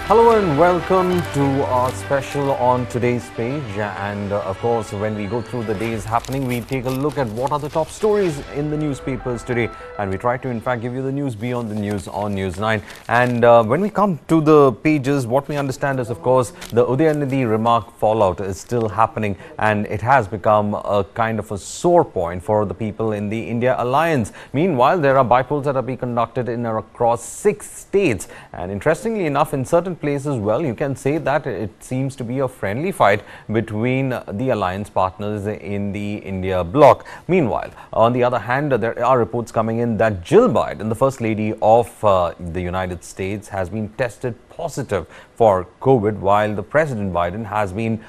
Hello and welcome to our special on today's page. And of course, when we go through the days happening, we take a look at what are the top stories in the newspapers today. And we try to, in fact, give you the news beyond the news on News9. And when we come to the pages, what we understand is, of course, the Udhayanidhi remark fallout is still happening. And it has become a kind of a sore point for the people in the India alliance. Meanwhile, there are bypolls that are being conducted in or across 6 states. And interestingly enough, in certain places, well, you can say that it seems to be a friendly fight between the alliance partners in the India bloc. Meanwhile, on the other hand, there are reports coming in that Jill Biden, the First Lady of the United States, has been tested positive for COVID, while the President Biden has been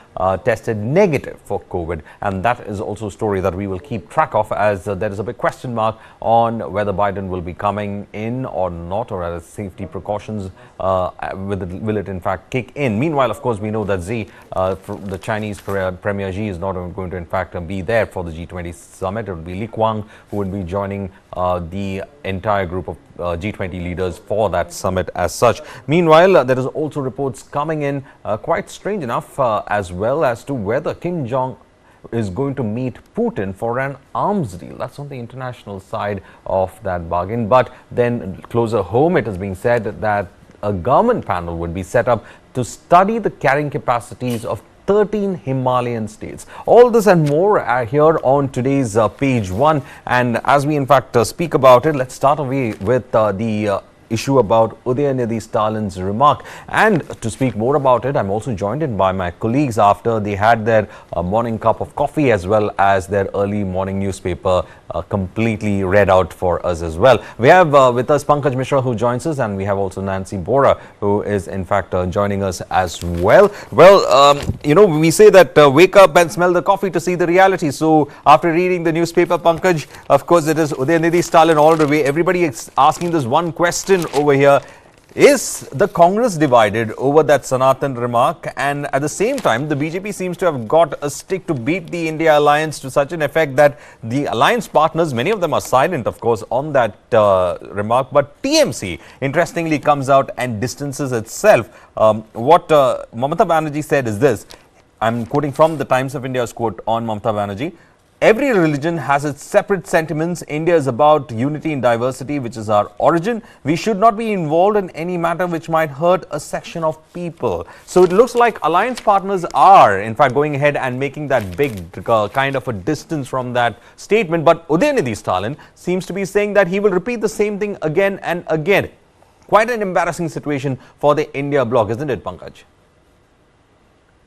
tested negative for COVID. And that is also a story that we will keep track of, as there is a big question mark on whether Biden will be coming in or not, or as safety precautions will it in fact kick in. Meanwhile, of course, we know that the Chinese Premier Xi is not going to in fact be there for the G20 summit. It will be Li Qiang who will be joining the entire group of G20 leaders for that summit as such. Meanwhile, there is also reports coming in, quite strange enough, as well, as to whether Kim Jong is going to meet Putin for an arms deal. That's on the international side of that bargain. But then closer home, it is being said that a government panel would be set up to study the carrying capacities of 13 Himalayan states. All this and more are here on today's page 1. And as we in fact speak about it, let's start away with the issue about Udhayanidhi Stalin's remark. And to speak more about it, I'm also joined in by my colleagues after they had their morning cup of coffee as well as their early morning newspaper completely read out for us as well. We have with us Pankaj Mishra, who joins us, and we have also Nancy Bora, who is in fact joining us as well. Well, we say that wake up and smell the coffee to see the reality. So after reading the newspaper, Pankaj, of course, it is Udhayanidhi Stalin all the way. Everybody is asking this one question over here: is the Congress divided over that Sanatana remark? And at the same time, the BJP seems to have got a stick to beat the India alliance to such an effect that the alliance partners, many of them are silent, of course, on that remark. But TMC, interestingly, comes out and distances itself. What Mamata Banerjee said is this. I'm quoting from the Times of India's quote on Mamata Banerjee. Every religion has its separate sentiments. India is about unity in diversity, which is our origin. We should not be involved in any matter which might hurt a section of people. So it looks like alliance partners are, in fact, going ahead and making that big kind of a distance from that statement. But Udhayanidhi Stalin seems to be saying that he will repeat the same thing again and again. Quite an embarrassing situation for the India bloc, isn't it, Pankaj?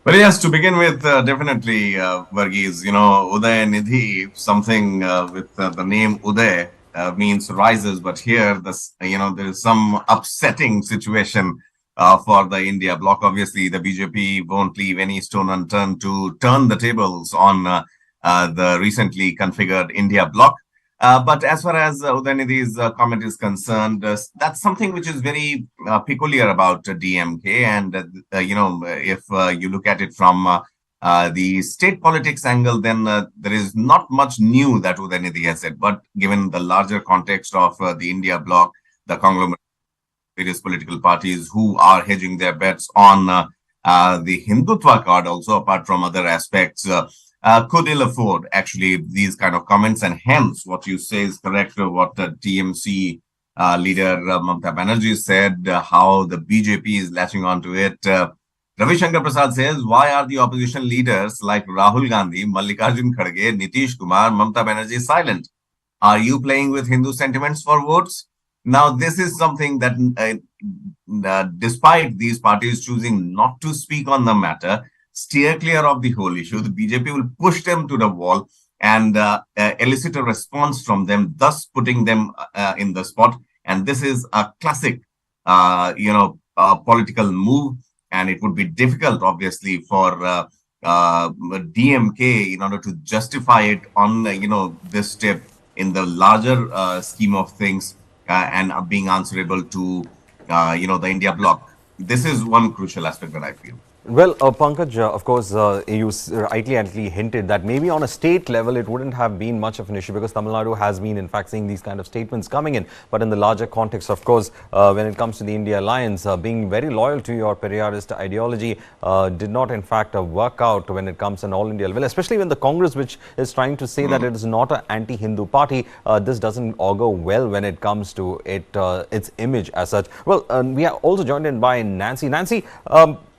Well, yes, to begin with, definitely, Varghese, Udhayanidhi, something with the name Uday means rises, but here, there is some upsetting situation for the India bloc. Obviously, the BJP won't leave any stone unturned to turn the tables on the recently configured India bloc. But as far as Udhayanidhi's comment is concerned, that's something which is very peculiar about DMK. And, if you look at it from the state politics angle, then there is not much new that Udhayanidhi has said. But given the larger context of the India bloc, the conglomerate, various political parties who are hedging their bets on the Hindutva card also, apart from other aspects, could ill afford actually these kind of comments, and hence what you say is correct. What the TMC leader Mamata Banerjee said, how the BJP is latching onto it. Ravi Shankar Prasad says, why are the opposition leaders like Rahul Gandhi, Mallikarjun Kharge, Nitish Kumar, Mamata Banerjee silent? Are you playing with Hindu sentiments for votes? Now, this is something that despite these parties choosing not to speak on the matter, steer clear of the whole issue, the BJP will push them to the wall and elicit a response from them, thus putting them in the spot. And this is a classic, political move. And it would be difficult, obviously, for DMK in order to justify it on, this step in the larger scheme of things and being answerable to, the India bloc. This is one crucial aspect that I feel. Well, Pankaj, of course, rightly hinted that maybe on a state level it wouldn't have been much of an issue because Tamil Nadu has been, in fact, seeing these kind of statements coming in. But in the larger context, of course, when it comes to the India alliance, being very loyal to your Periyarist ideology did not, in fact, work out when it comes to an all India level, especially when the Congress, which is trying to say that it is not an anti-Hindu party, this doesn't augur well when it comes to its image as such. Well, we are also joined in by Nancy. Nancy,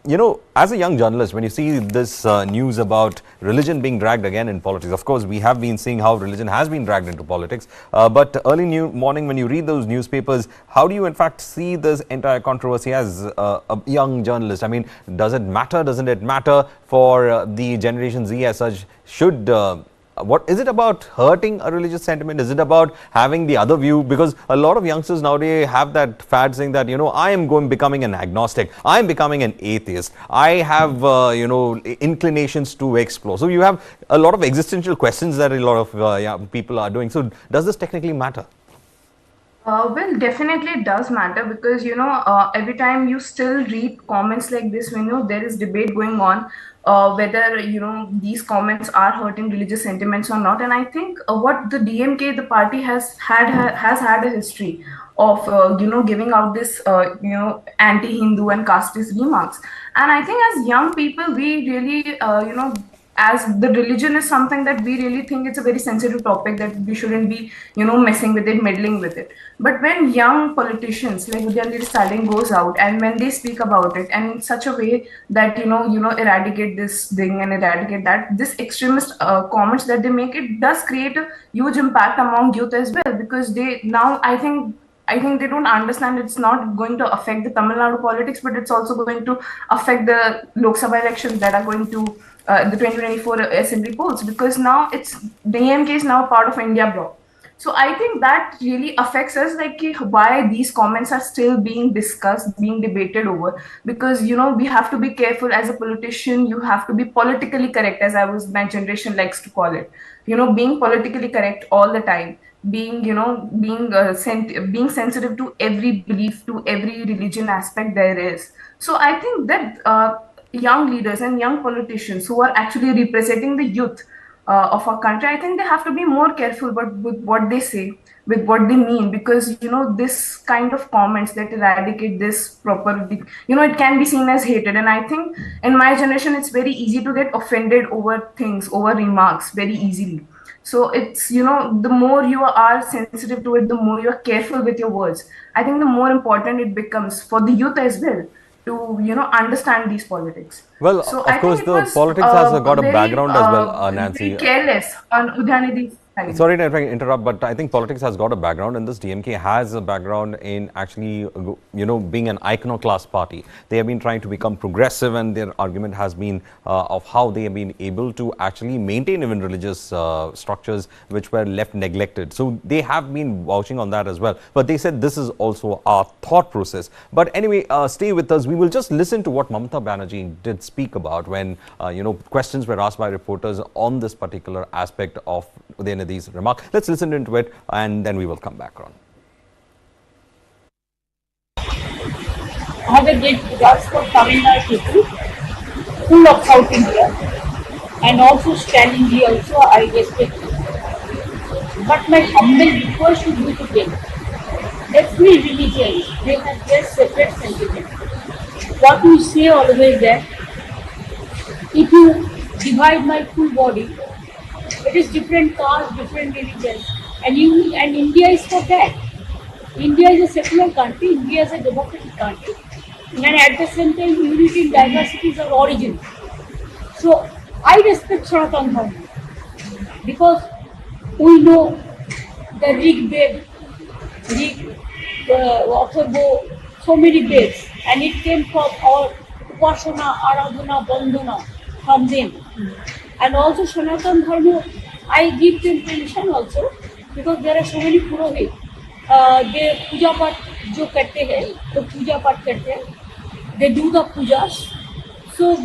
you know, as a young journalist, when you see this news about religion being dragged again in politics, of course, we have been seeing how religion has been dragged into politics. But early morning, when you read those newspapers, how do you, in fact, see this entire controversy as a young journalist? I mean, does it matter? Doesn't it matter for the Generation Z as such? What is it about hurting a religious sentiment? Is it about having the other view? Because a lot of youngsters nowadays have that fad saying that, you know, I am becoming an agnostic. I am becoming an atheist. I have, inclinations to explore. So you have a lot of existential questions that a lot of young people are doing. So does this technically matter? Well, definitely it does matter because every time you still read comments like this, when there is debate going on, whether these comments are hurting religious sentiments or not. And I think what the DMK, the party, has had a history of giving out this anti-Hindu and casteist remarks. And I think as young people, we really as the religion is something that we really think it's a very sensitive topic that we shouldn't be messing with it, meddling with it. But when young politicians like Udhayanidhi Stalin goes out and when they speak about it and in such a way that eradicate this thing and eradicate that, this extremist comments that they make, it does create a huge impact among youth as well, because they now I think they don't understand it's not going to affect the Tamil Nadu politics, but it's also going to affect the Lok Sabha elections that are going to the 2024 assembly polls, because now the AMK is now part of India bloc. So I think that really affects us, like why these comments are still being discussed, being debated over, because we have to be careful as a politician. You have to be politically correct, as my generation likes to call it. Being politically correct all the time, being sensitive to every belief, to every religion aspect there is. So I think that young leaders and young politicians who are actually representing the youth of our country, I think they have to be more careful with what they say, with what they mean, because this kind of comments that eradicate this properly, it can be seen as hated. And I think in my generation, it's very easy to get offended over things, over remarks very easily. So it's the more you are sensitive to it, the more you are careful with your words, I think the more important it becomes for the youth as well to understand these politics. Well, So of I course, think it the was politics has got a very background as well, Nancy. very careless on Udhayanidhi Stalin. Sorry to interrupt, but I think politics has got a background, and this DMK has a background in actually, being an iconoclast party. They have been trying to become progressive, and their argument has been of how they have been able to actually maintain even religious structures which were left neglected. So they have been vouching on that as well. But they said this is also our thought process. But anyway, stay with us. We will just listen to what Mamata Banerjee did speak about when, questions were asked by reporters on this particular aspect of Udhayanidhi's remark. Let's listen into it and then we will come back on. I have a great regards for Tamil Nadu people, full of South India, and also Stalin ji also I respect him. But my humble request to you today, every religion, they have their separate sentiment. What we say always that, if you divide my full body, it is different caste, different religion, and India is for that. India is a secular country, India is a democratic country, and at the same time, unity in diversity is our origin. So I respect Sanatana Dharma because we know the Rig Ved, Atharva, so many Veds, and it came from our Upasana, Aradhana, Bandhana, from them. And also Sanatana Dharma, I give them permission also because there are so many Purohit. They puja path jo karte hai, to puja path karte hai. They do the pujas. So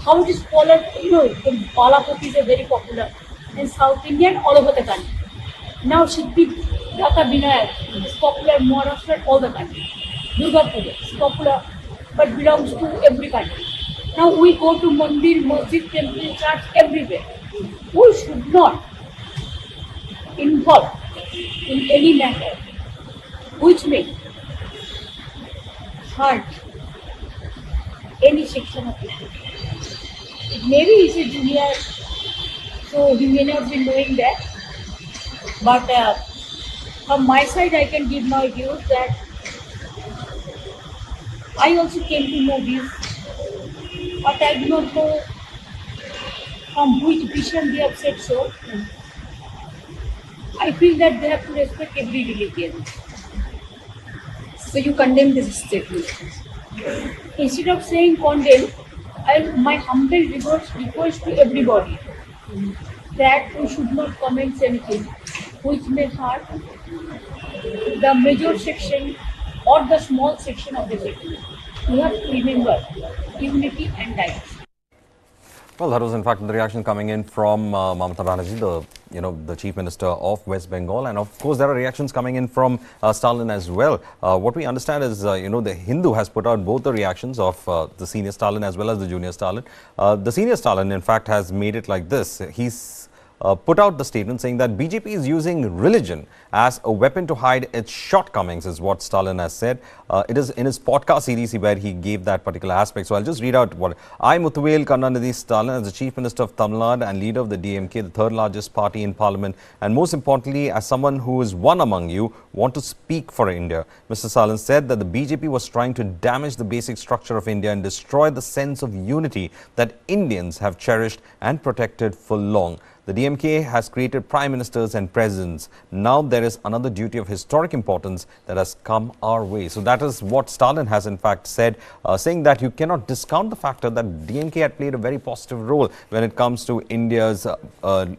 how it is followed, the Balapati is very popular in South India and all over the country. Now Siddhi Data Vinayak is popular in Maharashtra and all the country. Durga Puja is popular but belongs to every country. Now we go to mandir, masjid, temple, church, everywhere. We should not involve in any matter which may hurt any section of people. Maybe he's a junior, so he may not be knowing that. But from my side, I can give my views that I also came to know this, but I do not know from which vision they have said so. I feel that they have to respect every religion. So you condemn this statement? Instead of saying condemn, my humble request to everybody that we should not comment anything which may hurt the major section or the small section of the section. We have to remember unity and diversity. Well, that was in fact the reaction coming in from Mamata Banerjee, the Chief Minister of West Bengal, and of course there are reactions coming in from Stalin as well. What we understand is, the Hindu has put out both the reactions of the senior Stalin as well as the junior Stalin. The senior Stalin, in fact, has made it like this. He's put out the statement saying that BJP is using religion as a weapon to hide its shortcomings, is what Stalin has said. It is in his podcast series where he gave that particular aspect. So I'll just read out what I, Udhayanidhi Stalin, as the Chief Minister of Tamil Nadu and leader of the DMK, the third largest party in Parliament, and most importantly, as someone who is one among you, want to speak for India. Mr. Stalin said that the BJP was trying to damage the basic structure of India and destroy the sense of unity that Indians have cherished and protected for long. The DMK has created prime ministers and presidents. Now there is another duty of historic importance that has come our way. So that is what Stalin has in fact said, saying that you cannot discount the factor that DMK had played a very positive role when it comes to India's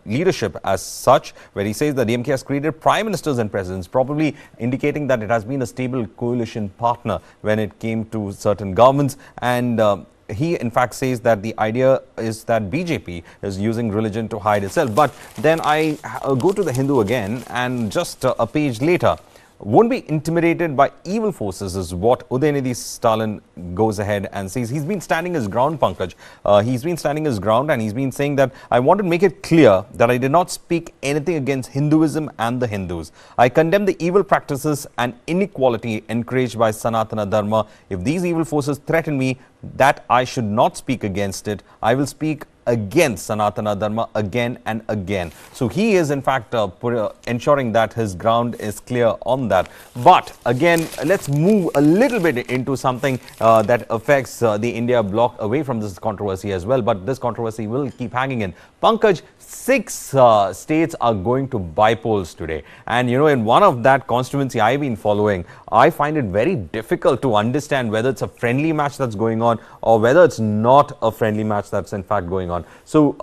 leadership as such, where he says that DMK has created prime ministers and presidents, probably indicating that it has been a stable coalition partner when it came to certain governments. And he in fact says that the idea is that BJP is using religion to hide itself. But then I go to the Hindu again, and just a page later, won't be intimidated by evil forces is what Udhayanidhi Stalin goes ahead and says. He's been standing his ground, Pankaj. He's been standing his ground, and he's been saying that I want to make it clear that I did not speak anything against Hinduism and the Hindus. I condemn the evil practices and inequality encouraged by Sanatana Dharma. If these evil forces threaten me, that I should not speak against it. I will speak against Sanatana Dharma again and again. So he is in fact ensuring that his ground is clear on that. But again, let's move a little bit into something that affects the India bloc away from this controversy as well. But this controversy will keep hanging in. Pankaj, 6 states are going to Bypolls today. And in one of that constituency I've been following, I find it very difficult to understand whether it's a friendly match that's going on or whether it's not a friendly match that's in fact going on. So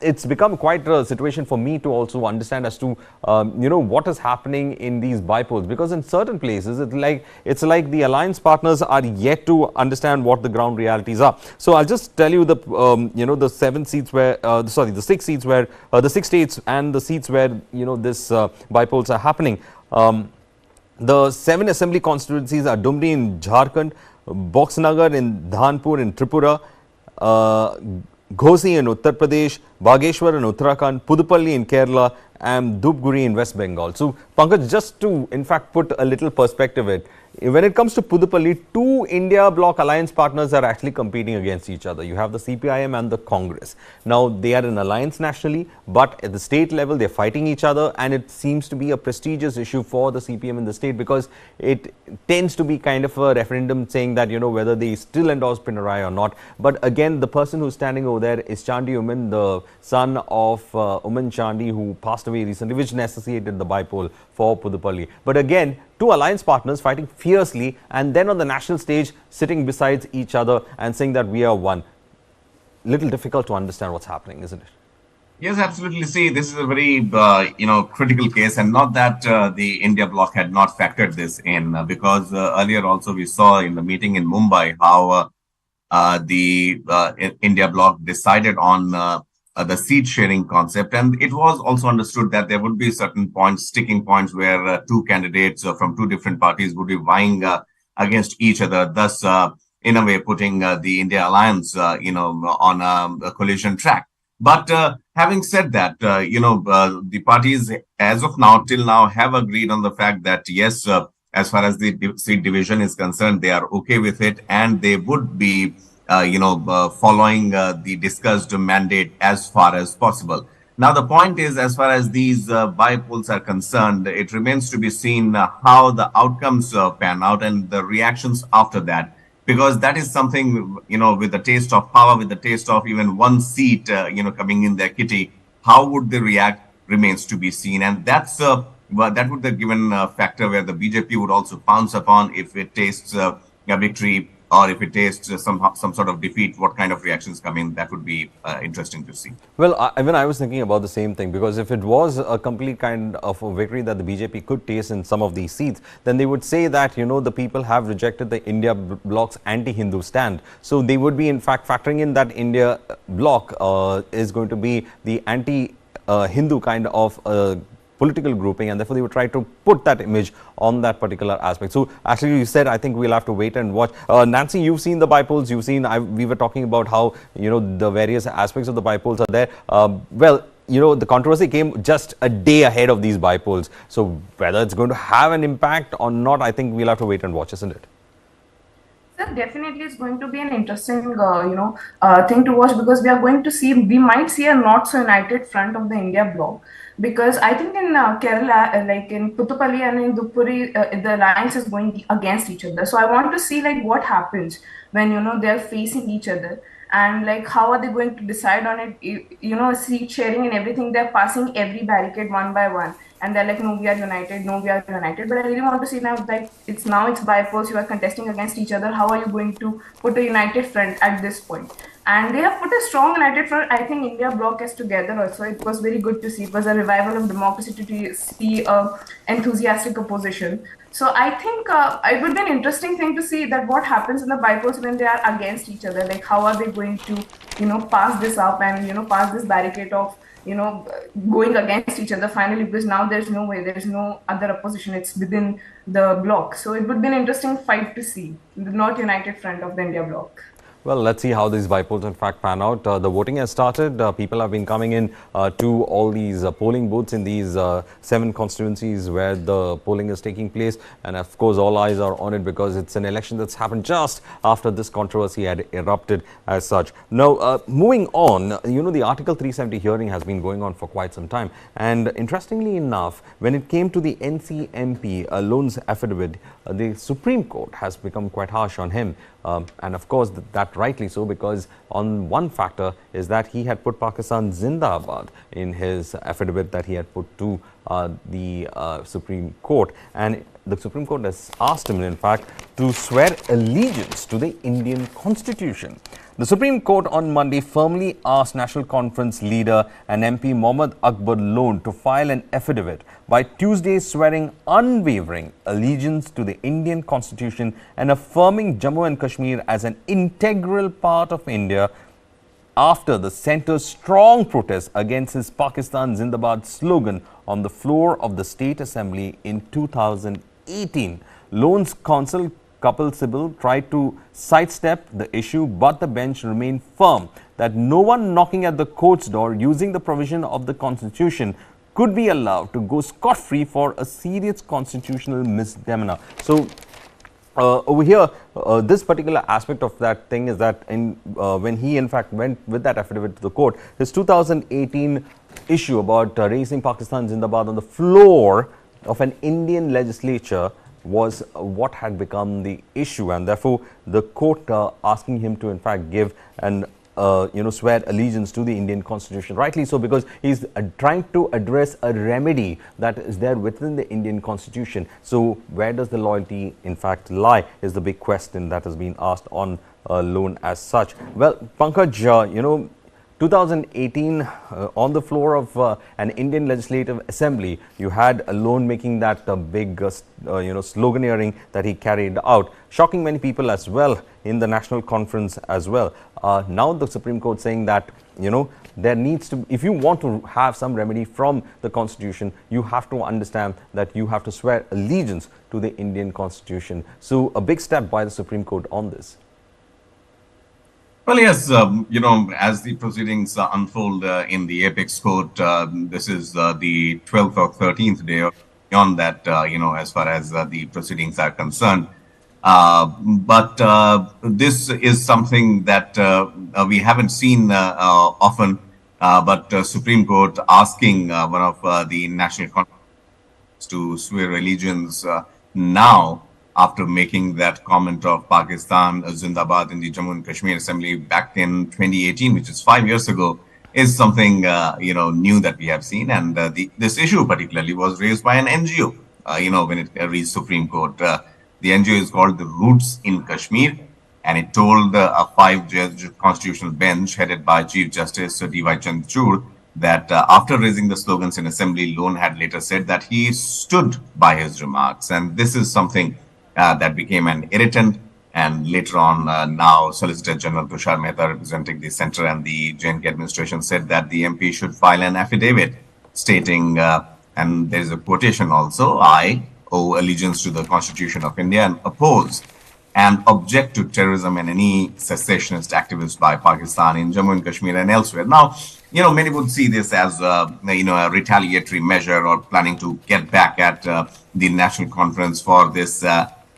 it's become quite a situation for me to also understand as to what is happening in these Bypolls, because in certain places it's like the alliance partners are yet to understand what the ground realities are. So I'll just tell you the the 7 seats where the 6 seats where the 6 states and the seats where this Bypolls are happening. The 7 assembly constituencies are Dumri in Jharkhand, Boxnagar in Dhanpur in Tripura, Ghosi in Uttar Pradesh, Bageshwar in Uttarakhand, Pudupalli in Kerala, and Dhupguri in West Bengal. So, Pankaj, just to in fact put a little perspective when it comes to Pudupalli, 2 India bloc alliance partners are actually competing against each other. You have the CPIM and the Congress. Now, they are in alliance nationally, but at the state level, they're fighting each other, and it seems to be a prestigious issue for the CPM in the state, because it tends to be kind of a referendum saying that, whether they still endorse Pinarayi or not. But again, the person who's standing over there is Chandi Uman, the son of Uman Chandi, who passed away recently, which necessitated the Bypoll for Pudupalli. But again, 2 alliance partners fighting fiercely, and then on the national stage sitting beside each other and saying that we are one. Little difficult to understand what's happening, isn't it? Yes, absolutely. See, this is a very critical case, and not that the India bloc had not factored this in, because earlier also we saw in the meeting in Mumbai how the India bloc decided on the seat sharing concept, and it was also understood that there would be certain points, sticking points, where 2 candidates from 2 different parties would be vying against each other. Thus, in a way putting the India alliance, on a collision track. But having said that, the parties as of now, till now, have agreed on the fact that yes, as far as the seat division is concerned, they are okay with it, and they would be, following the discussed mandate as far as possible. Now, the point is, as far as these bypolls are concerned, it remains to be seen how the outcomes pan out and the reactions after that, because that is something, with the taste of power, with the taste of even one seat, coming in their kitty, how would they react remains to be seen. And that would be the given factor where the BJP would also pounce upon if it tastes a victory, or if it tastes some sort of defeat, what kind of reactions come in. That would be interesting to see. Well, even I was thinking about the same thing, because if it was a complete kind of a victory that the BJP could taste in some of these seats, then they would say that, the people have rejected the India bloc's anti-Hindu stand. So they would be, in fact, factoring in that India bloc is going to be the anti-Hindu kind of political grouping, and therefore they would try to put that image on that particular aspect. So actually, you said, I think we'll have to wait and watch. Nancy, you've seen the bypolls, we were talking about how, the various aspects of the bypolls are there. The controversy came just a day ahead of these bypolls. So whether it's going to have an impact or not, I think we'll have to wait and watch, isn't it? So definitely it's going to be an interesting, thing to watch, because we might see a not so united front of the India bloc. Because I think in Kerala, like in Puthupalli and in Dupuri, the alliance is going against each other. So I want to see like what happens when, they're facing each other, and like how are they going to decide on it. Seat sharing and everything, they're passing every barricade one by one, and they're like, no, we are united, no, we are united. But I really want to see now, like it's bypolls, you are contesting against each other. How are you going to put a united front at this point? And they have put a strong united front. I think India bloc is together also. It was very good to see. It was a revival of democracy to see enthusiastic opposition. So I think it would be an interesting thing to see that what happens in the bypolls when they are against each other. Like how are they going to, pass this up and, pass this barricade of, going against each other finally, because now there's no way, there's no other opposition. It's within the bloc. So it would be an interesting fight to see, the not united front of the India bloc. Well, let's see how these bypolls in fact pan out. The voting has started. People have been coming in to all these polling booths in these 7 constituencies where the polling is taking place. And of course, all eyes are on it, because it's an election that's happened just after this controversy had erupted as such. Now, moving on, the Article 370 hearing has been going on for quite some time. And interestingly enough, when it came to the NC MP Lone's affidavit, the Supreme Court has become quite harsh on him. And of course, that rightly so, because on one factor is that he had put Pakistan Zindabad in his affidavit that he had put to the Supreme Court. And the Supreme Court has asked him, in fact, to swear allegiance to the Indian Constitution. The Supreme Court on Monday firmly asked National Conference leader and MP Mohammed Akbar Lone to file an affidavit by Tuesday swearing unwavering allegiance to the Indian Constitution and affirming Jammu and Kashmir as an integral part of India after the centre's strong protest against his Pakistan Zindabad slogan on the floor of the State Assembly in 2018. Lone's counsel Kapil Sibal tried to sidestep the issue, but the bench remained firm that no one knocking at the court's door using the provision of the Constitution could be allowed to go scot-free for a serious constitutional misdemeanor. So, over here, this particular aspect of that thing is that when he in fact went with that affidavit to the court, his 2018 issue about raising Pakistan Zindabad on the floor of an Indian legislature was what had become the issue, and therefore the court asking him to in fact give an swear allegiance to the Indian Constitution. Rightly so, because he's trying to address a remedy that is there within the Indian Constitution. So where does the loyalty in fact lie is the big question that has been asked on Lone as such. Well, Pankaj, 2018, on the floor of an Indian Legislative Assembly, you had Lone making that big, sloganeering that he carried out, shocking many people as well in the National Conference as well. Now the Supreme Court saying that, there needs to, if you want to have some remedy from the Constitution, you have to understand that you have to swear allegiance to the Indian Constitution. So a big step by the Supreme Court on this. Well, yes, as the proceedings unfold in the apex court, this is the 12th or 13th day or beyond that, as far as the proceedings are concerned. But this is something that we haven't seen often, but Supreme Court asking one of the national to swear allegiance now after making that comment of Pakistan Zindabad in the Jammu and Kashmir Assembly back in 2018, which is 5 years ago, is something new that we have seen. And this issue particularly was raised by an NGO. When it reached Supreme Court, the NGO is called the Roots in Kashmir, and it told a five-judge constitutional bench headed by Chief Justice D.Y. Chandrachud that after raising the slogans in assembly, Lone had later said that he stood by his remarks. And this is something that became an irritant. And later on, now Solicitor General Tushar Mehta, representing the center and the J&K administration, said that the MP should file an affidavit stating, and there is a quotation also, I owe allegiance to the Constitution of India and oppose and object to terrorism and any secessionist activists by Pakistan in Jammu and Kashmir and elsewhere. Now, many would see this as, a retaliatory measure or planning to get back at the national conference for this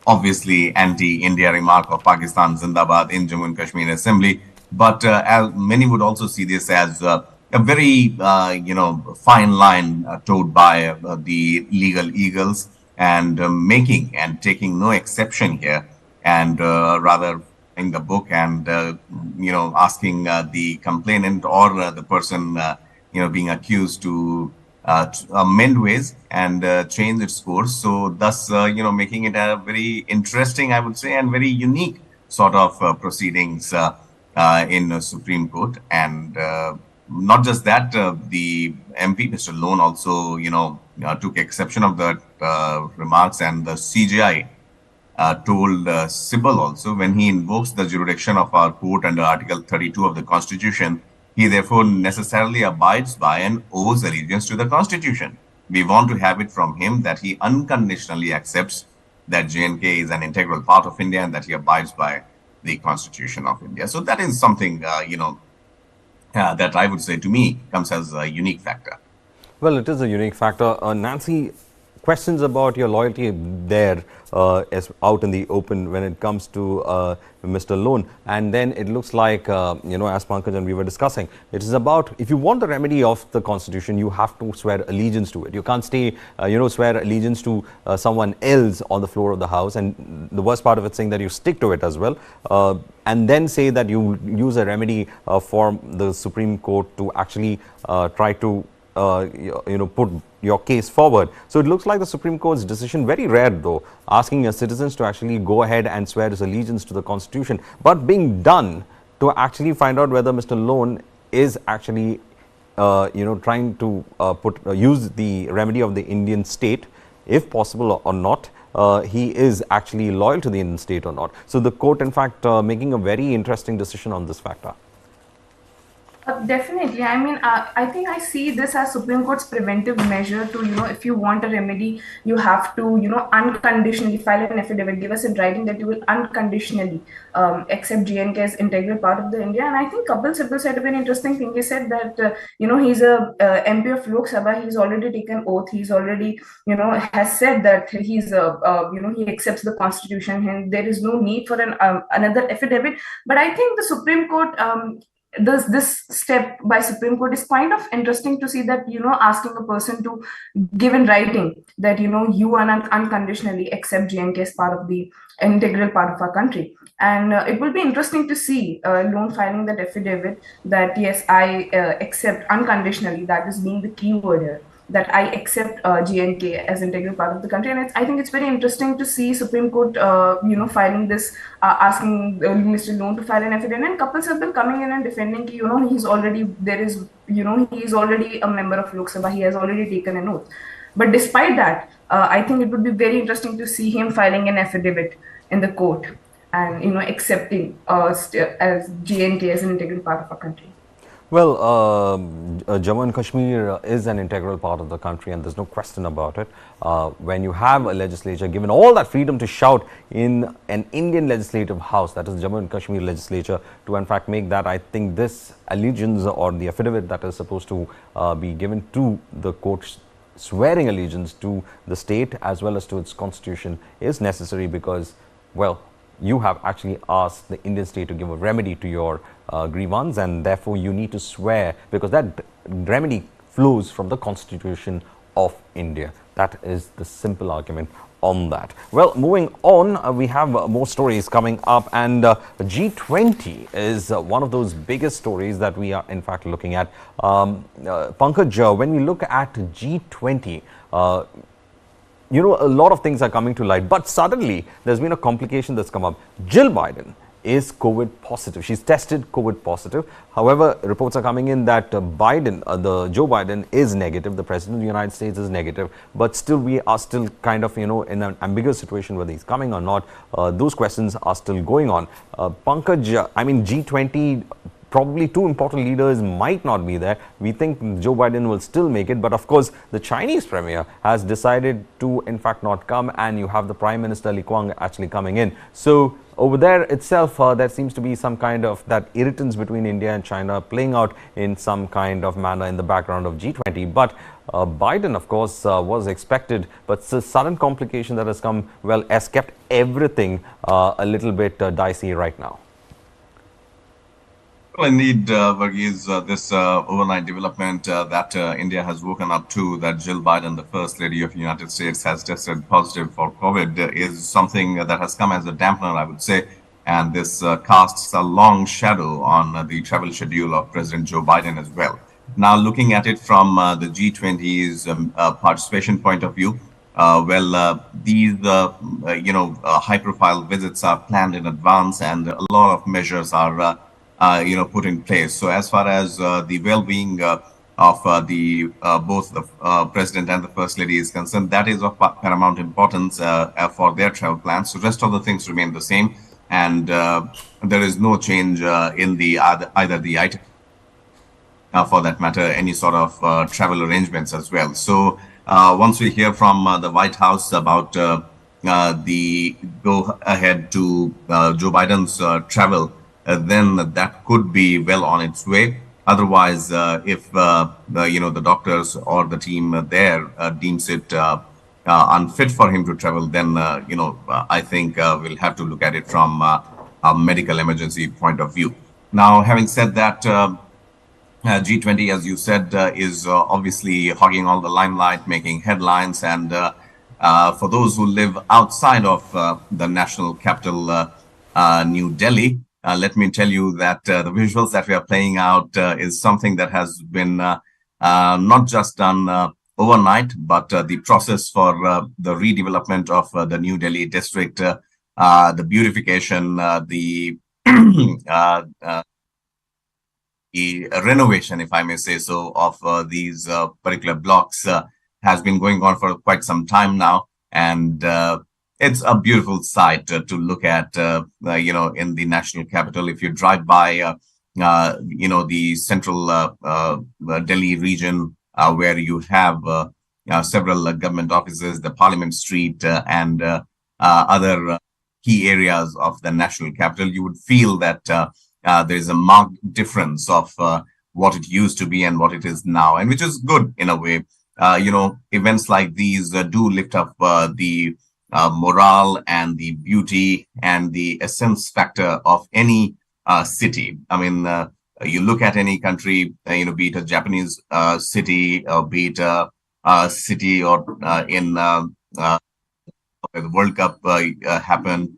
obviously anti-India remark of Pakistan Zindabad in Jammu and Kashmir Assembly. But as many would also see this as a very, fine line towed by the legal eagles and making and taking no exception here, and rather in the book and asking the complainant or the person being accused to amend ways and change its course. So thus making it a very interesting, I would say, and very unique sort of proceedings in the Supreme Court. And not just that, the MP Mr. Lone also took exception of the remarks, and the CJI told Sybil also, when he invokes the jurisdiction of our court under Article 32 of the Constitution, he therefore necessarily abides by and owes allegiance to the Constitution. We want to have it from him that he unconditionally accepts that J&K is an integral part of India and that he abides by the Constitution of India. So that is something, that I would say to me comes as a unique factor. Well, it is a unique factor. Nancy, questions about your loyalty there is out in the open when it comes to Mr. Lone. And then it looks like, as Pankaj and we were discussing, it is about, if you want the remedy of the Constitution, you have to swear allegiance to it. You can't stay, swear allegiance to someone else on the floor of the House. And the worst part of it saying that you stick to it as well. And then say that you use a remedy for the Supreme Court to actually try to put your case forward. So it looks like the Supreme Court's decision, very rare though, asking citizens to actually go ahead and swear his allegiance to the Constitution, but being done to actually find out whether Mr. Lone is actually, trying to use the remedy of the Indian state, if possible or not. He is actually loyal to the Indian state or not. So the court, in fact, making a very interesting decision on this factor. Definitely. I mean, I think I see this as Supreme Court's preventive measure to, if you want a remedy, you have to, unconditionally file an affidavit, give us in writing that you will unconditionally accept J&K as integral part of the India. And I think Kapil Sibal said a very interesting thing. He said that, he's a MP of Lok Sabha. He's already taken oath. He's already, has said that he's, he accepts the Constitution, and there is no need for another affidavit. But I think the Supreme Court, this step by Supreme Court is kind of interesting to see that, asking a person to give in writing that, you unconditionally accept J&K as part of the integral part of our country. And it will be interesting to see Lone filing that affidavit that, yes, I accept unconditionally, that is being the key word here, that I accept J&K as integral part of the country. And I think it's very interesting to see Supreme Court, filing this, asking Mr. Lone to file an affidavit, and Kapil Sibal coming in and defending, he's already, he's already a member of Lok Sabha, he has already taken an oath. But despite that, I think it would be very interesting to see him filing an affidavit in the court and, accepting as J&K as an integral part of our country. Well, Jammu and Kashmir is an integral part of the country, and there's no question about it. When you have a legislature given all that freedom to shout in an Indian legislative house, that is Jammu and Kashmir legislature, to in fact make that, I think this allegiance or the affidavit that is supposed to be given to the courts swearing allegiance to the state as well as to its constitution is necessary, because, well, you have actually asked the Indian state to give a remedy to your grievance, and therefore you need to swear, because that remedy flows from the constitution of India. That is the simple argument on that. Well, moving on, we have more stories coming up, and G20 is one of those biggest stories that we are in fact looking at. Pankaj, when we look at G20, you know, a lot of things are coming to light, but suddenly there's been a complication that's come up. Jill Biden is COVID positive. She's tested COVID positive. However, reports are coming in that Joe Biden is negative. The President of the United States is negative, but still we are still kind of, you know, in an ambiguous situation whether he's coming or not. Those questions are still going on. Pankaj, I mean, G20, probably two important leaders might not be there. We think Joe Biden will still make it, but of course the Chinese premier has decided to in fact not come, and you have the Prime Minister Li Qiang actually coming in. So over there itself, there seems to be some kind of that irritants between India and China playing out in some kind of manner in the background of G20. But Biden, of course, was expected, but the sudden complication that has come, well, has kept everything a little bit dicey right now. Well, indeed, Varghese, this overnight development that India has woken up to, that Jill Biden, the First Lady of the United States, has tested positive for COVID, is something that has come as a dampener, I would say. And this casts a long shadow on the travel schedule of President Joe Biden as well. Now, looking at it from the G20's participation point of view, these high-profile visits are planned in advance, and a lot of measures are put in place. So as far as the well-being of both the president and the first lady is concerned, that is of paramount importance for their travel plans. So rest of the things remain the same, and there is no change in the either the item, for that matter, any sort of travel arrangements as well. So once we hear from the White House about the go ahead to Joe Biden's travel, then that could be well on its way. Otherwise, if the doctors or the team there deems it unfit for him to travel, then I think we'll have to look at it from a medical emergency point of view. Now, having said that, G20, as you said, is obviously hogging all the limelight, making headlines, and for those who live outside of the national capital, New Delhi, let me tell you that the visuals that we are playing out is something that has been not just done overnight, but the process for the redevelopment of the New Delhi district, the beautification, the renovation, if I may say so, of these particular blocks has been going on for quite some time now. And it's a beautiful sight to look at, in the national capital. If you drive by, the central Delhi region, where you have several government offices, the Parliament Street, and other key areas of the national capital, you would feel that there is a marked difference of what it used to be and what it is now, and which is good in a way. Events like these do lift up the morale and the beauty and the essence factor of any city. I mean, you look at any country, be it a Japanese city, or be it a city or in the World Cup happen,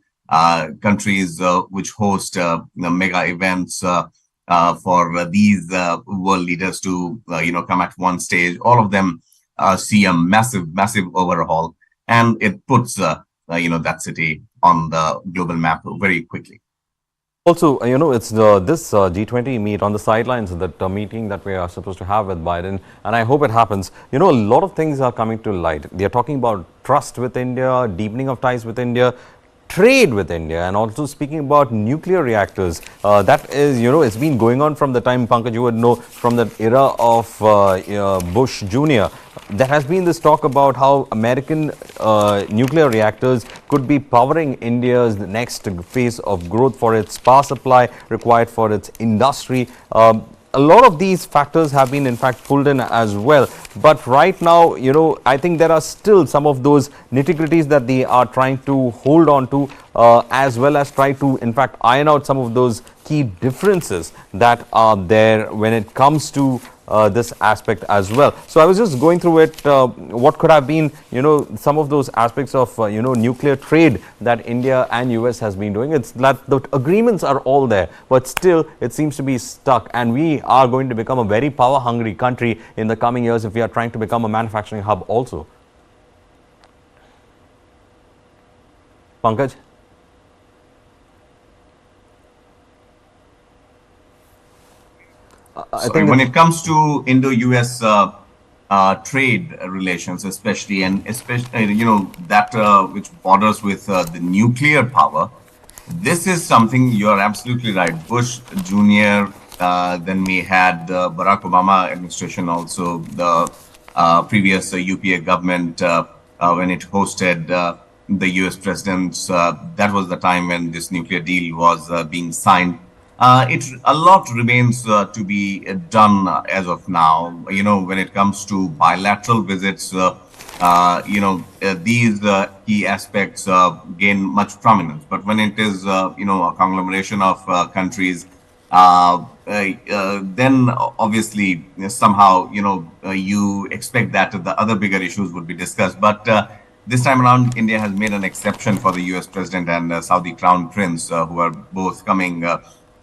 countries which host mega events for these world leaders to come at one stage. All of them see a massive overhaul, and it puts that city on the global map very quickly. Also, it's this G20 meet on the sidelines, that meeting that we are supposed to have with Biden, and I hope it happens. A lot of things are coming to light. They are talking about trust with India, deepening of ties with India. trade with India, and also speaking about nuclear reactors. That is, it's been going on from the time, Pankaj, you would know, from the era of Bush Jr. There has been this talk about how American nuclear reactors could be powering India's next phase of growth for its power supply required for its industry. A lot of these factors have been in fact pulled in as well, but right now, I think there are still some of those nitty-gritties that they are trying to hold on to, as well as try to in fact iron out some of those key differences that are there when it comes to this aspect as well. So I was just going through it, what could have been, some of those aspects of, nuclear trade that India and US has been doing. It's that the agreements are all there, but still it seems to be stuck, and we are going to become a very power hungry country in the coming years if we are trying to become a manufacturing hub also. Pankaj? I think when it comes to Indo-US trade relations, especially that which borders with the nuclear power, this is something you're absolutely right. Bush Jr. Then we had the Barack Obama administration, also the previous UPA government when it hosted the US presidents. That was the time when this nuclear deal was being signed. A lot remains to be done as of now. When it comes to bilateral visits, these key aspects gain much prominence. But when it is, a conglomeration of countries, then obviously somehow, you expect that the other bigger issues would be discussed. But this time around, India has made an exception for the US president and Saudi Crown Prince, who are both coming.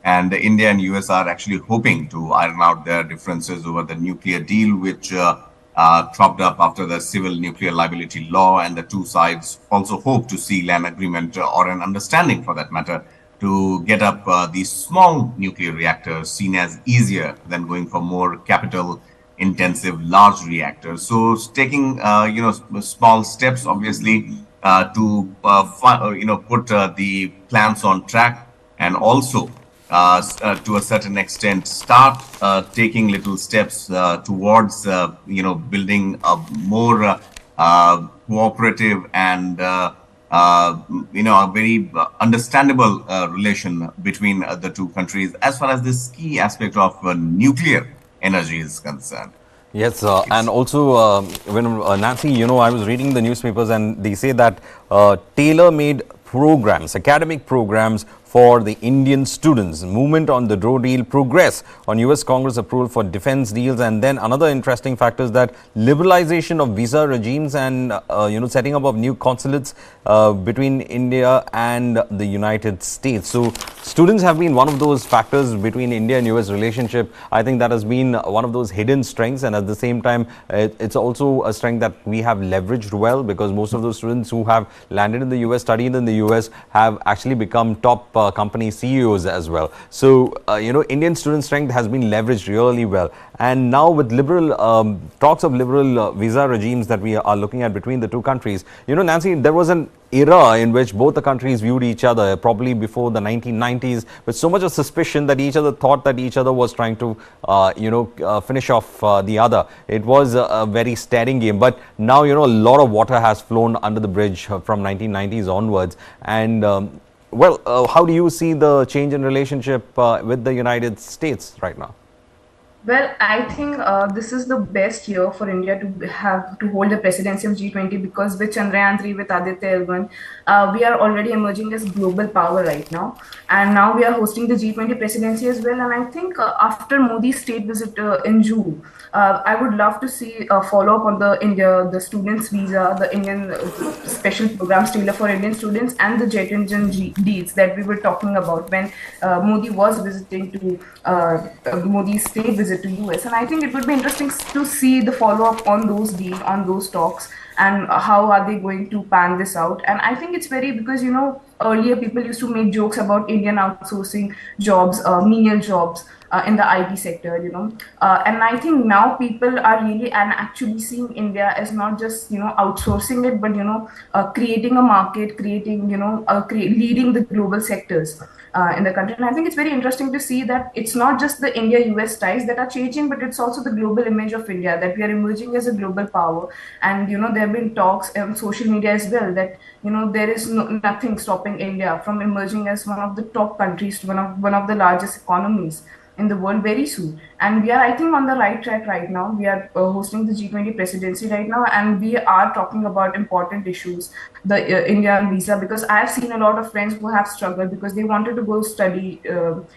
And India and US are actually hoping to iron out their differences over the nuclear deal, which cropped up after the civil nuclear liability law. And the two sides also hope to seal an agreement or an understanding, for that matter, to get up these small nuclear reactors, seen as easier than going for more capital intensive large reactors. So taking small steps, obviously, to put the plans on track, and also to a certain extent start taking little steps towards building a more cooperative and a very understandable relation between the two countries as far as this key aspect of nuclear energy is concerned. Yes, and also when Nancy, I was reading the newspapers and they say that tailor-made programs, academic programs for the Indian students, movement on the Doe deal, progress on US Congress approval for defense deals, and then another interesting factor is that liberalization of visa regimes and setting up of new consulates between India and the United States. So students have been one of those factors between India and US relationship. I think that has been one of those hidden strengths, and at the same time it's also a strength that we have leveraged well, because most of those students who have landed in the US, studied in the US, have actually become top company CEOs as well. So, Indian student strength has been leveraged really well. And now with liberal talks of liberal visa regimes that we are looking at between the two countries, Nancy, there was an era in which both the countries viewed each other, probably before the 1990s, with so much of suspicion that each other thought that each other was trying to, finish off the other. It was a very staring game. But now, a lot of water has flown under the bridge from 1990s onwards. And how do you see the change in relationship with the United States right now? Well, I think this is the best year for India to hold the presidency of G20, because with Chandrayaan 3, with Aditya L1, we are already emerging as global power right now, and now we are hosting the G20 presidency as well. And I think after Modi's state visit in June, I would love to see a follow up on the students' visa, the Indian special programs tailor for Indian students, and the jet engine deals that we were talking about when Modi was visiting to Modi's state visit to US. And I think it would be interesting to see the follow-up on those talks, and how are they going to pan this out. And I think it's very, because earlier people used to make jokes about Indian outsourcing jobs, menial jobs in the IT sector, and I think now people are really and actually seeing India as not just outsourcing it, but creating a market, creating leading the global sectors in the country. And I think it's very interesting to see that it's not just the India-US ties that are changing, but it's also the global image of India, that we are emerging as a global power. And there have been talks on social media as well that there is nothing stopping India from emerging as one of the top countries, one of the largest economies in the world very soon. And we are, I think, on the right track right now. We are hosting the G20 presidency right now, and we are talking about important issues, the Indian visa, because I have seen a lot of friends who have struggled because they wanted to go study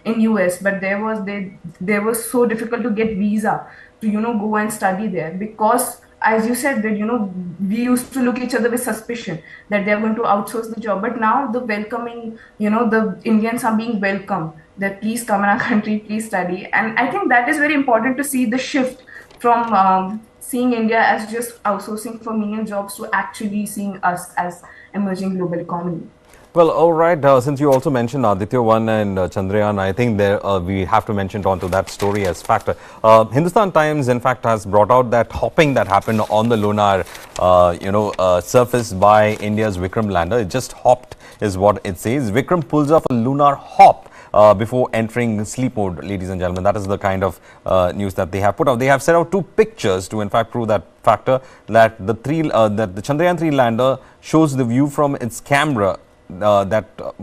in US, but there was so difficult to get visa to go and study there, because as you said that we used to look each other with suspicion that they're going to outsource the job. But now the welcoming, the Indians are being welcomed, that please come in our country, please study. And I think that is very important to see the shift from seeing India as just outsourcing for menial jobs to actually seeing us as emerging global economy. Well, all right. Since you also mentioned Aditya L1 and Chandrayaan, I think there we have to mention onto that story as factor. Hindustan Times, in fact, has brought out that hopping that happened on the lunar, surface by India's Vikram lander. It just hopped, is what it says. Vikram pulls off a lunar hop before entering sleep mode, ladies and gentlemen. That is the kind of news that they have put out. They have set out two pictures to, in fact, prove that factor, that the Chandrayaan 3 lander shows the view from its camera.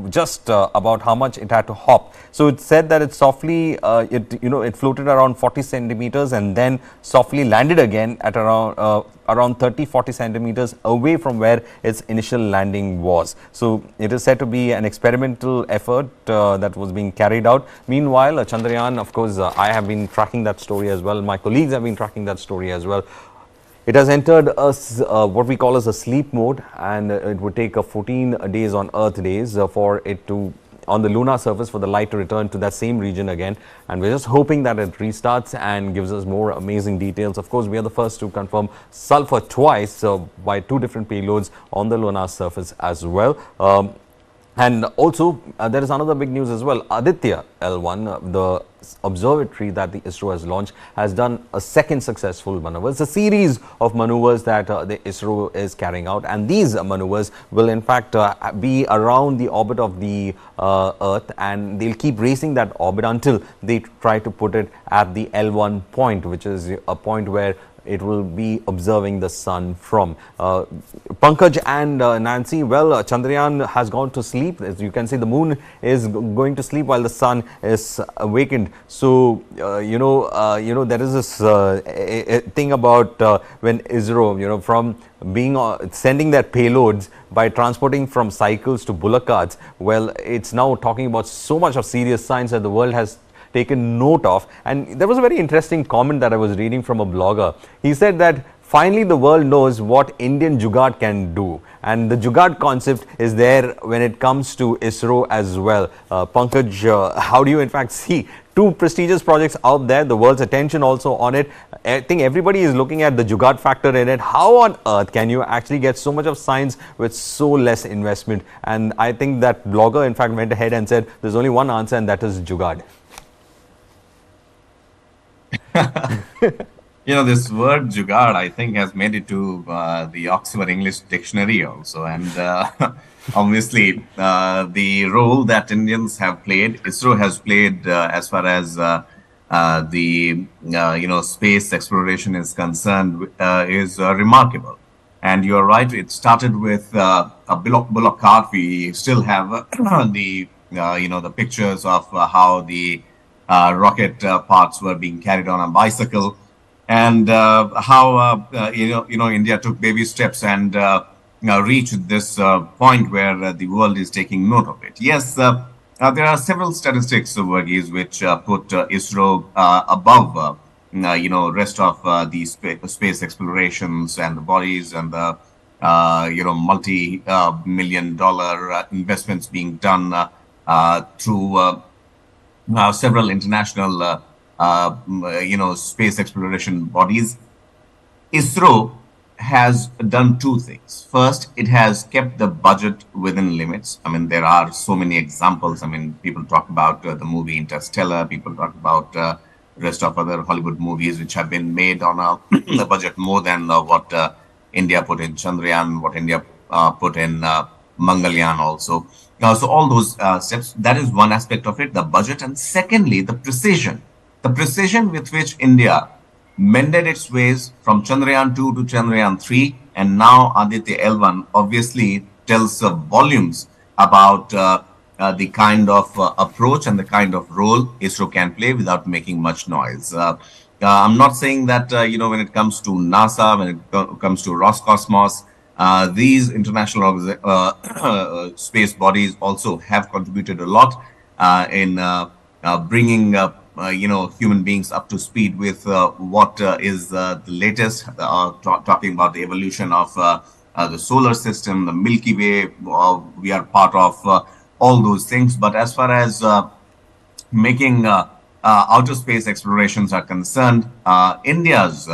Just about how much it had to hop. So it said that it softly, it floated around 40 centimeters and then softly landed again at around 30-40 centimeters away from where its initial landing was. So it is said to be an experimental effort that was being carried out. Meanwhile, Chandrayaan, of course, I have been tracking that story as well. My colleagues have been tracking that story as well. It has entered what we call as a sleep mode, and it would take 14 days on Earth days for it to, on the lunar surface, for the light to return to that same region again. And we're just hoping that it restarts and gives us more amazing details. Of course, we are the first to confirm sulfur twice by two different payloads on the lunar surface as well. And also, there is another big news as well. Aditya L1, the observatory that the ISRO has launched, has done a second successful maneuver. It's a series of maneuvers that the ISRO is carrying out, and these maneuvers will in fact be around the orbit of the Earth, and they'll keep racing that orbit until they try to put it at the L1 point, which is a point where it will be observing the sun from. Pankaj and Nancy, well, Chandrayaan has gone to sleep. As you can see, the moon is going to sleep while the sun is awakened. So, there is this thing about when ISRO, from being sending their payloads by transporting from cycles to bullock carts. Well, it's now talking about so much of serious science that the world has taken note of. And there was a very interesting comment that I was reading from a blogger. He said that finally the world knows what Indian jugaad can do, and the jugaad concept is there when it comes to ISRO as well. Pankaj, how do you in fact see two prestigious projects out there, the world's attention also on it? I think everybody is looking at the jugaad factor in it. How on earth can you actually get so much of science with so less investment? And I think that blogger in fact went ahead and said there's only one answer, and that is jugaad. This word jugaad, I think, has made it to the Oxford English Dictionary also. And obviously, the role that Indians have played, ISRO has played as far as the space exploration is concerned, is remarkable. And you're right, it started with a bullock cart. We still have the pictures of how the rocket parts were being carried on a bicycle, and how India took baby steps and reached this point where the world is taking note of it. Yes, there are several statistics, Varghese, which put ISRO above rest of the space explorations and the bodies and the multi-million-dollar investments being done through several international, space exploration bodies. ISRO has done two things. First, it has kept the budget within limits. I mean, there are so many examples. I mean, people talk about the movie Interstellar, people talk about rest of other Hollywood movies which have been made on a, a budget more than what India put in Chandrayaan, what India put in Mangalyaan also. So all those steps, that is one aspect of it, the budget. And secondly, the precision with which India mended its ways from Chandrayaan 2 to Chandrayaan 3, and now Aditya L1 obviously tells volumes about the kind of approach and the kind of role ISRO can play without making much noise. I'm not saying that, when it comes to NASA, when it comes to Roscosmos, these international space bodies also have contributed a lot in bringing human beings up to speed with what is the latest, talking about the evolution of the solar system, the Milky Way. We are part of all those things. But as far as making outer space explorations are concerned, India's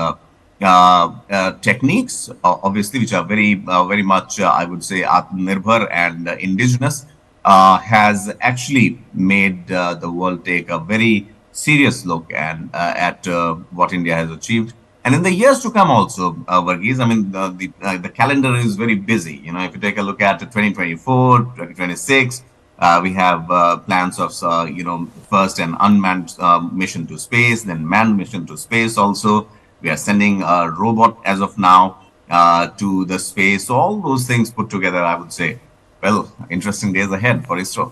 techniques, obviously, which are very much, I would say, Atmanirbhar and indigenous, has actually made the world take a very serious look at what India has achieved. And in the years to come also, Varghese, I mean, the calendar is very busy. If you take a look at 2024, 2026, we have plans of, first an unmanned mission to space, then manned mission to space also. We are sending a robot as of now to the space. So all those things put together, I would say, well, interesting days ahead for ISRO.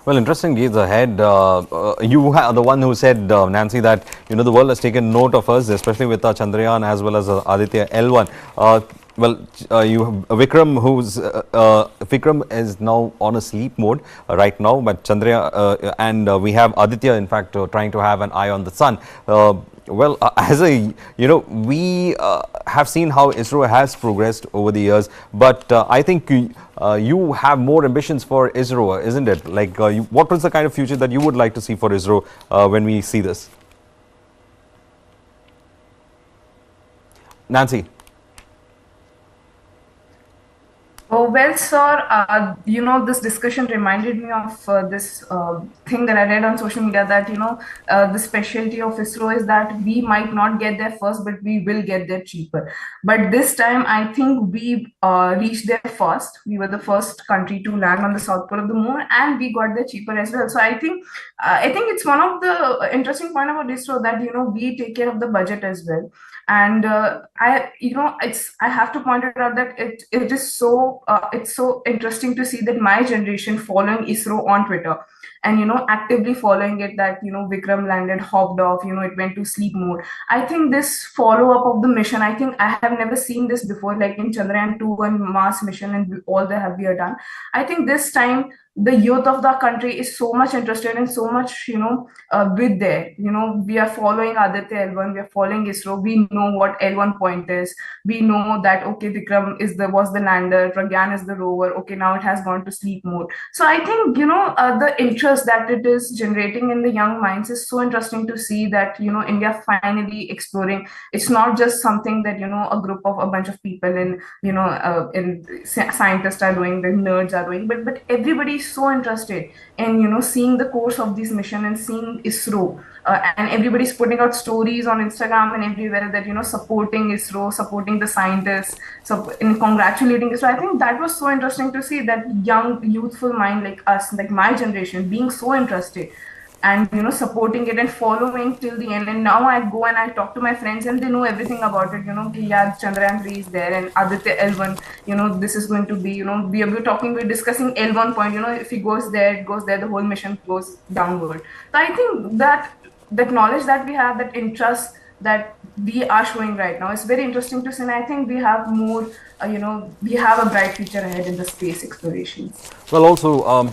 Well, interesting days ahead. You are the one who said, Nancy, that the world has taken note of us, especially with Chandrayaan as well as Aditya L1. You have Vikram, Vikram is now on a sleep mode right now, but Chandrayaan and we have Aditya, in fact, trying to have an eye on the sun. As we have seen how ISRO has progressed over the years, but I think you have more ambitions for ISRO, isn't it? Like, what was the kind of future that you would like to see for ISRO when we see this? Nancy. Oh, well, sir, this discussion reminded me of this thing that I read on social media that, the specialty of ISRO is that we might not get there first, but we will get there cheaper. But this time, I think we reached there first. We were the first country to land on the south pole of the moon, and we got there cheaper as well. So I think it's one of the interesting point about ISRO that, we take care of the budget as well. And I have to point it out that it is so it's so interesting to see that my generation following ISRO on Twitter and actively following it, that Vikram landed, hopped off, it went to sleep mode. I think this follow-up of the mission, I think I have never seen this before, like in Chandrayaan 2 and Mars mission and all that we have done. I think this time the youth of the country is so much interested and so much with there. We are following Aditya L1, we are following ISRO, we know what L1 point is, we know that okay, Vikram was the lander, Pragyan is the rover, okay, now it has gone to sleep mode. So I think the interest that it is generating in the young minds is so interesting to see that India finally exploring. It's not just something that a group of a bunch of people in scientists are doing, the nerds are doing, but everybody is so interested in seeing the course of this mission and seeing ISRO, and everybody's putting out stories on Instagram and everywhere that supporting ISRO, supporting the scientists, so in congratulating ISRO. I think that was so interesting to see that young youthful mind like us, like my generation, being so interested and supporting it and following till the end. And now I go and I talk to my friends and they know everything about it. Yeah, Chandrayaan 3 is there and Aditya L1. This is going to be. We're discussing L1 point. If he goes there, it goes there. The whole mission goes downward. So I think that knowledge that we have, that interest that we are showing right now, is very interesting to see. And I think we have more we have a bright future ahead in the space explorations. Well, also,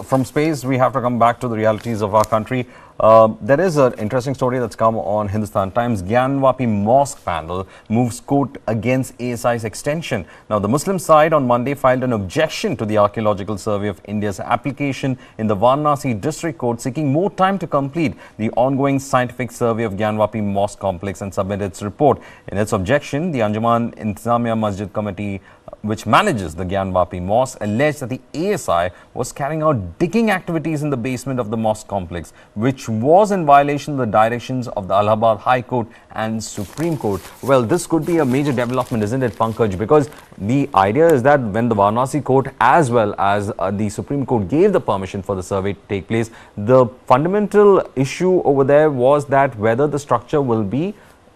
from space, we have to come back to the realities of our country. There is an interesting story that's come on Hindustan Times. Gyanvapi mosque panel moves court against ASI's extension. Now, the Muslim side on Monday filed an objection to the Archaeological Survey of India's application in the Varanasi District Court, seeking more time to complete the ongoing scientific survey of Gyanvapi mosque complex and submit its report. In its objection, the Anjuman-e-Intizamiya Masjid Committee, which manages the Gyanvapi mosque, alleged that the ASI was carrying out digging activities in the basement of the mosque complex, which was in violation of the directions of the Allahabad High Court and Supreme Court. Well, this could be a major development, isn't it, Pankaj? Because the idea is that when the Varanasi Court as well as the Supreme Court gave the permission for the survey to take place, the fundamental issue over there was that whether the structure will be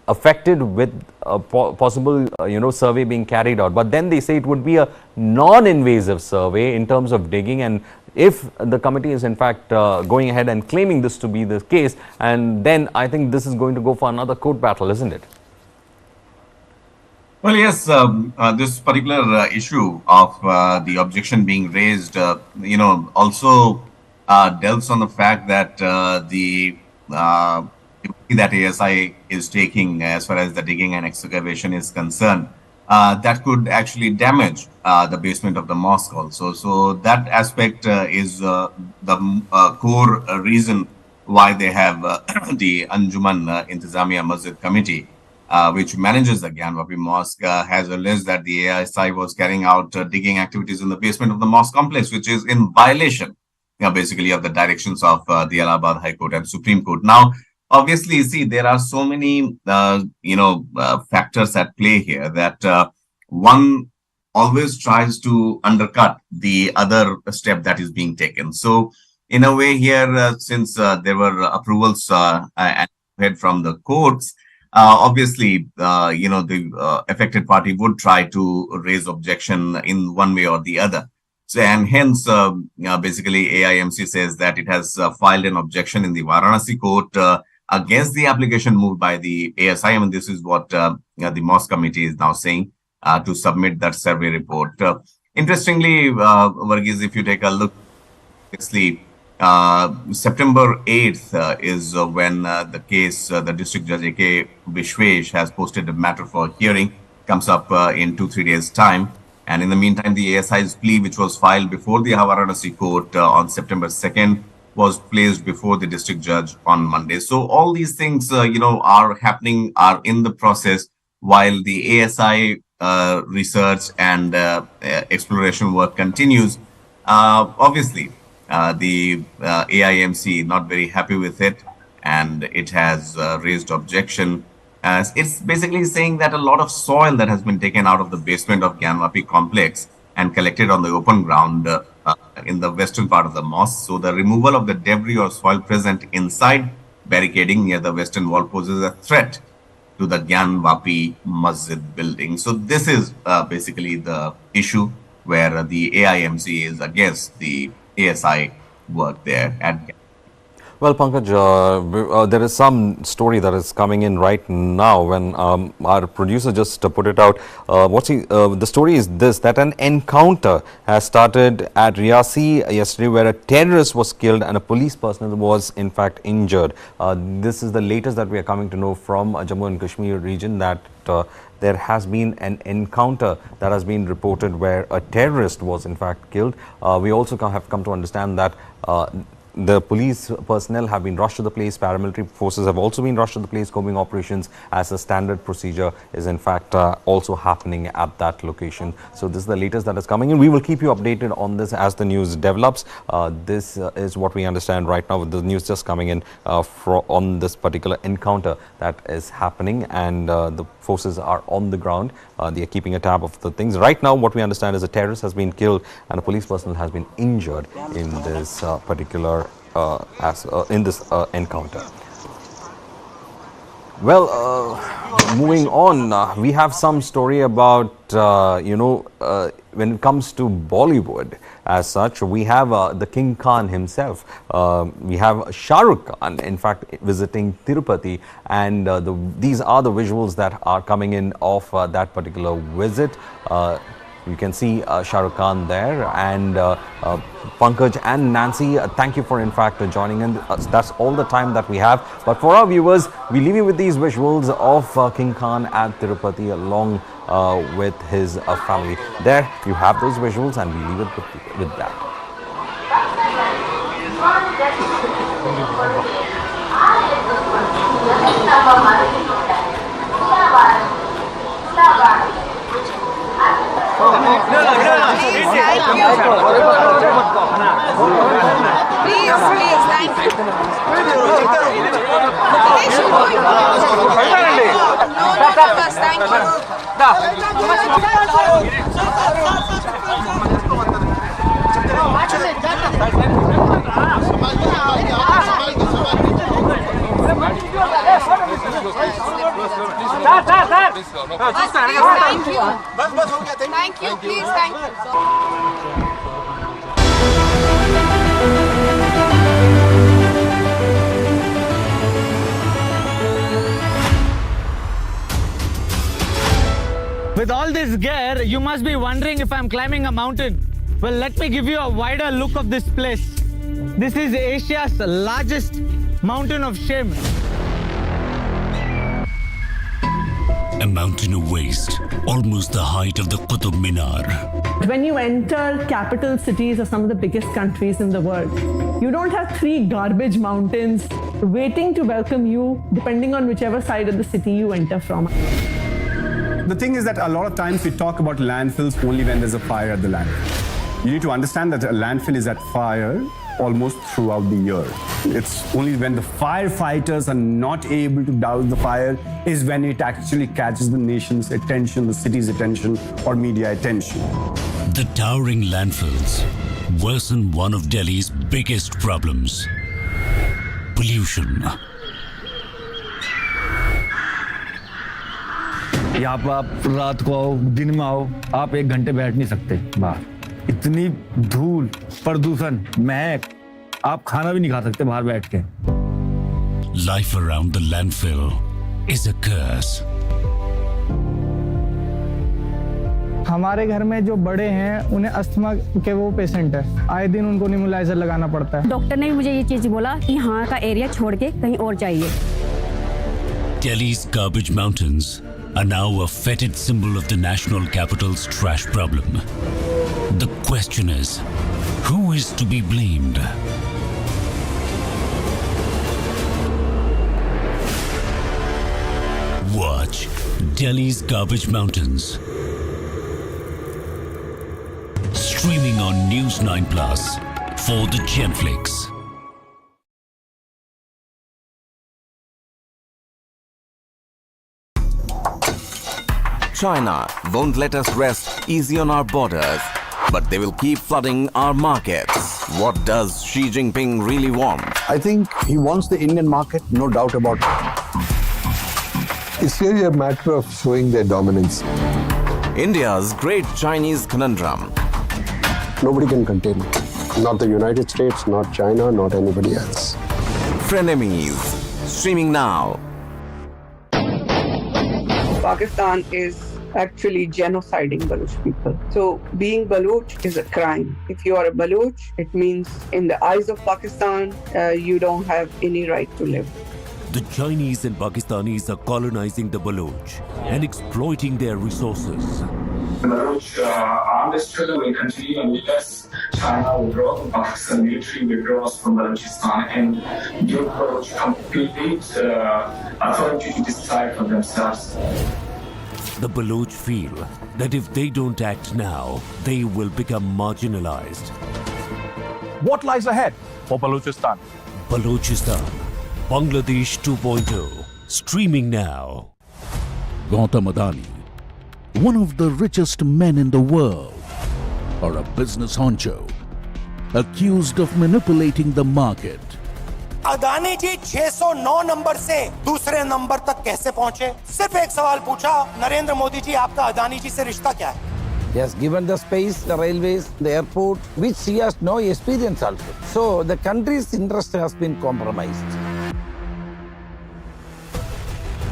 affected with a possible survey being carried out. But then they say it would be a non-invasive survey in terms of digging, and if the committee is in fact going ahead and claiming this to be the case, and then I think this is going to go for another court battle, isn't it? Well, yes, this particular issue of the objection being raised, also delves on the fact that the that ASI is taking as far as the digging and excavation is concerned, that could actually damage the basement of the mosque also. So that aspect is the core reason why they have the Anjuman-e-Intizamiya Masjid Committee, which manages the Gyanvapi Mosque, has alleged that the ASI was carrying out digging activities in the basement of the mosque complex, which is in violation, basically, of the directions of the Allahabad High Court and Supreme Court. Now, obviously, see, there are so many, factors at play here that one always tries to undercut the other step that is being taken. So, in a way here, since there were approvals from the courts, obviously, the affected party would try to raise objection in one way or the other. So, and hence, basically, AIMC says that it has filed an objection in the Varanasi court against the application moved by the ASI. I mean, this is what the mosque committee is now saying, to submit that survey report. Interestingly, Varghese, if you take a look, obviously, September 8th is when the case, the district judge A.K. Vishwesh has posted a matter for hearing, comes up in 2-3 days' time. And in the meantime, the ASI's plea, which was filed before the Varanasi court on September 2nd, was placed before the district judge on Monday. So all these things, are happening, are in the process, while the ASI research and exploration work continues. Obviously, the AIMC not very happy with it, and it has raised objection. It's basically saying that a lot of soil that has been taken out of the basement of Gyanvapi complex and collected on the open ground in the western part of the mosque. So the removal of the debris or soil present inside barricading near the western wall poses a threat to the Gyanvapi Masjid building. So this is basically the issue where the AIMC is against the ASI work there at Well, Pankaj, there is some story that is coming in right now when our producer just put it out. The story is this, that an encounter has started at Riyasi yesterday where a terrorist was killed and a police personnel was in fact injured. This is the latest that we are coming to know from Jammu and Kashmir region, that there has been an encounter that has been reported where a terrorist was in fact killed. We also have come to understand that the police personnel have been rushed to the place, paramilitary forces have also been rushed to the place, combing operations as a standard procedure is in fact also happening at that location. So this is the latest that is coming in. We will keep you updated on this as the news develops. This is what we understand right now with the news just coming in on this particular encounter that is happening, and the forces are on the ground. They are keeping a tab of the things. Right now, what we understand is a terrorist has been killed and a police personnel has been injured in this particular encounter. Well, moving on, we have some story about when it comes to Bollywood as such, we have the King Khan himself. We have Shah Rukh Khan, in fact, visiting Tirupati, and these are the visuals that are coming in of that particular visit. You can see Shah Rukh Khan there, and Pankaj and Nancy, thank you for in fact joining in. That's all the time that we have. But for our viewers, we leave you with these visuals of King Khan at Tirupati along with his family. There you have those visuals, and we leave it with that. Thank you, please, thank you. With all this gear, you must be wondering if I'm climbing a mountain. Well, let me give you a wider look of this place. This is Asia's largest mountain of shame. A mountain of waste, almost the height of the Qutub Minar. When you enter capital cities of some of the biggest countries in the world, you don't have 3 garbage mountains waiting to welcome you depending on whichever side of the city you enter from. The thing is that a lot of times we talk about landfills only when there's a fire at the landfill. You need to understand that a landfill is at fire almost throughout the year. It's only when the firefighters are not able to douse the fire is when it actually catches the nation's attention, the city's attention, or media attention. The towering landfills worsen one of Delhi's biggest problems: pollution. यहाँ पर आप रात को आओ, दिन में आओ, आप 1 घंटे बैठ नहीं सकते बाहर। इतनी धूल, प्रदूषण, महक, आप खाना भी नहीं खा सकते बाहर बैठ के। Life around the landfill is a curse. हमारे घर में जो बड़े हैं, उन्हें अस्थमा के वो पेशेंट है। आए दिन उनको नेबुलाइजर लगाना पड़ता है। डॉक्टर ने भी मुझे ये चीज बोला कि यहाँ का एरिया छोड़ के कहीं और जाइए। Delhi's garbage mountains are now a fetid symbol of the national capital's trash problem. The question is, who is to be blamed? Watch Delhi's Garbage Mountains. Streaming on News9 Plus for the Gemflix. China won't let us rest easy on our borders, but they will keep flooding our markets. What does Xi Jinping really want? I think he wants the Indian market, no doubt about it. It's really a matter of showing their dominance. India's great Chinese conundrum. Nobody can contain it. Not the United States, not China, not anybody else. Frenemies. Streaming now. Pakistan is actually genociding Baloch people. So being Baloch is a crime. If you are a Baloch, it means in the eyes of Pakistan, you don't have any right to live. The Chinese and Pakistanis are colonizing the Baloch and exploiting their resources. The Baloch armed struggle will continue unless China withdraws, Pakistan military withdraws from Balochistan, and give Baloch complete authority to decide for themselves. The Baloch feel that if they don't act now, they will become marginalized. What lies ahead for Balochistan? Balochistan, Bangladesh 2.0, streaming now. Gautam Adani, one of the richest men in the world, or a business honcho, accused of manipulating the market. Adani ji 609 number से दूसरे number तक कैसे पहुंचे? सिर्फ एक सवाल पूछा, नरेंद्र मोदी जी, आपका अदानी जी से रिश्ता क्या है? He has given the space, the railways, the airport, which he has no experience also. So the country's interest has been compromised.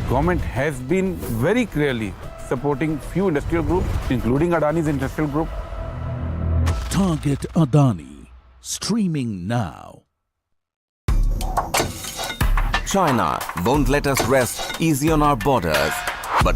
Government has been very clearly supporting few industrial groups, including Adani's industrial group. Target Adani. Streaming now. China won't let us rest easy on our borders.